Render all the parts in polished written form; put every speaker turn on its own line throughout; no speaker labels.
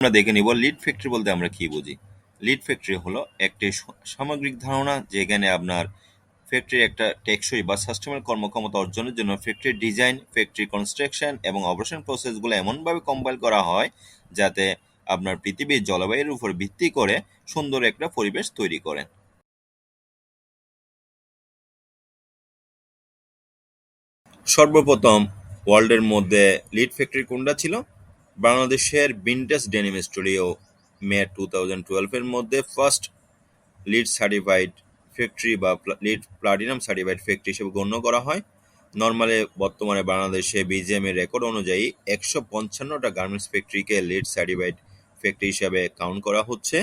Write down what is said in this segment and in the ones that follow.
আমরা দেখে নিব লিড ফ্যাক্টরি বলতে আমরা কি বুঝি। লিড ফ্যাক্টরি হলো একটি সামগ্রিক ধারণা যেখানে আপনার ফ্যাক্টরির একটা টেকসই বা সাস্টেনেবল কর্মক্ষমতা অর্জনের জন্য ফ্যাক্টরির ডিজাইন, ফ্যাক্টরি কনস্ট্রাকশন এবং অপারেশন প্রসেসগুলো এমনভাবে কম্পাইল করা হয় যাতে আপনার পৃথিবীর জলবায়ুর উপর ভিত্তি করে সুন্দর একটা পরিবেশ তৈরি করে। সর্বপ্রথম ওয়ার্ল্ডের মধ্যে লিড ফ্যাক্টরি কোনটা ছিল? বাংলাদেশের ভিনটেজ ডেনিম স্টুডিও মে 2012 এর মধ্যে ফার্স্ট লিড সার্টিফাইড ফ্যাক্টরি বা লিড প্লাটিনাম সার্টিফাইড ফ্যাক্টরি হিসেবে গণ্য করা হয়। নর্মালে বর্তমানে বাংলাদেশে বিজিএম এর রেকর্ড অনুযায়ী 155টা গার্মেন্টস ফ্যাক্টরিকে লিড সার্টিফাইড ফ্যাক্টরি হিসেবে কাউন্ট করা হচ্ছে।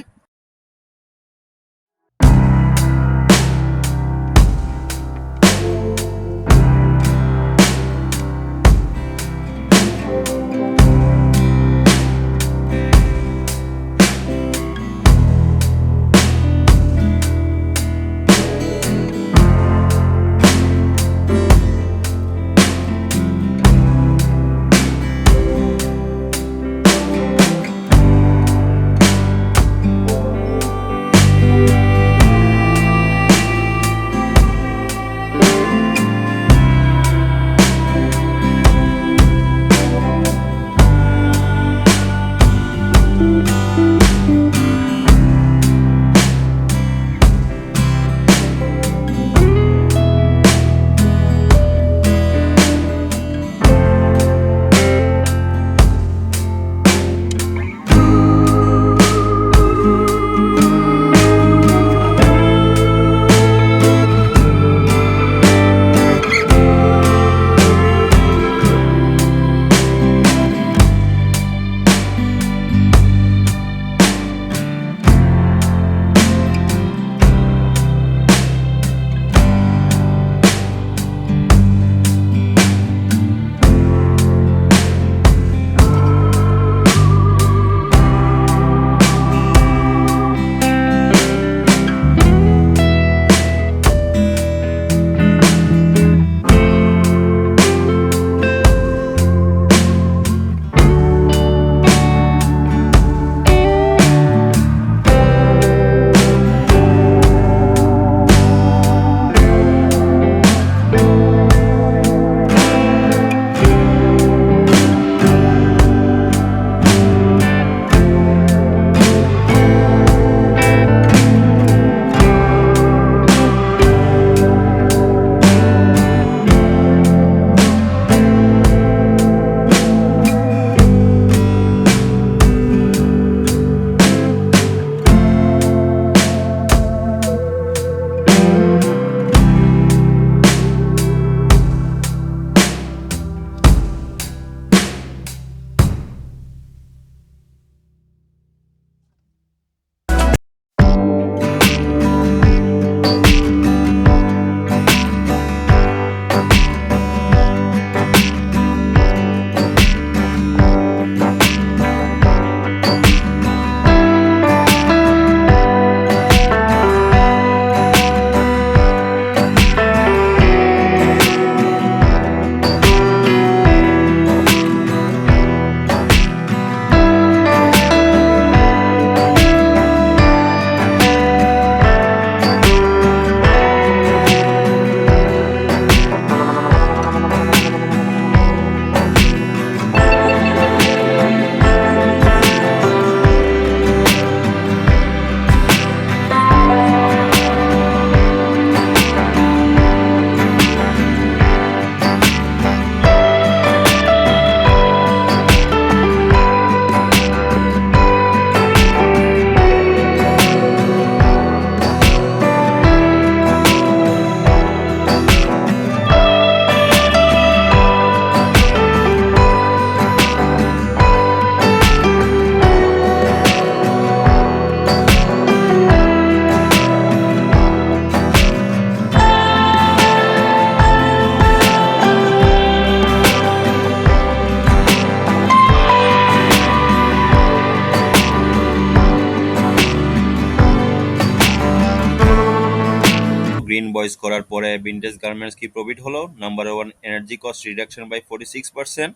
গ্রিন বয়েজ করার পরে ভিনটেজ গার্মেন্টস কি প্রফিট হলো? Number 1, energy cost reduction by 46%।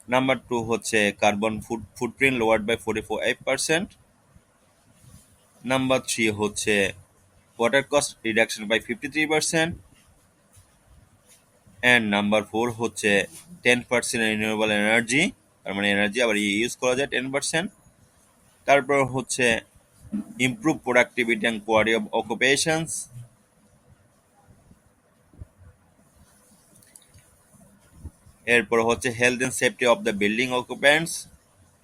Number 2 হচ্ছে carbon footprint lowered by 45%। Number 3 হচ্ছে water cost reduction by 53%। And number 4 হচ্ছে 10% রিনিউয়েবল এনার্জি, তার মানে এনার্জি আবার ইউজ করা যায় 10%। তারপর হচ্ছে improve productivity and quality of occupations. এরপর হচ্ছে health and safety of the building অকুপেন্টস।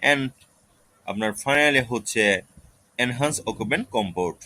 And আপনার ফাইনালি হচ্ছে এনহান্স অকুপেন্ট কমফোর্ট।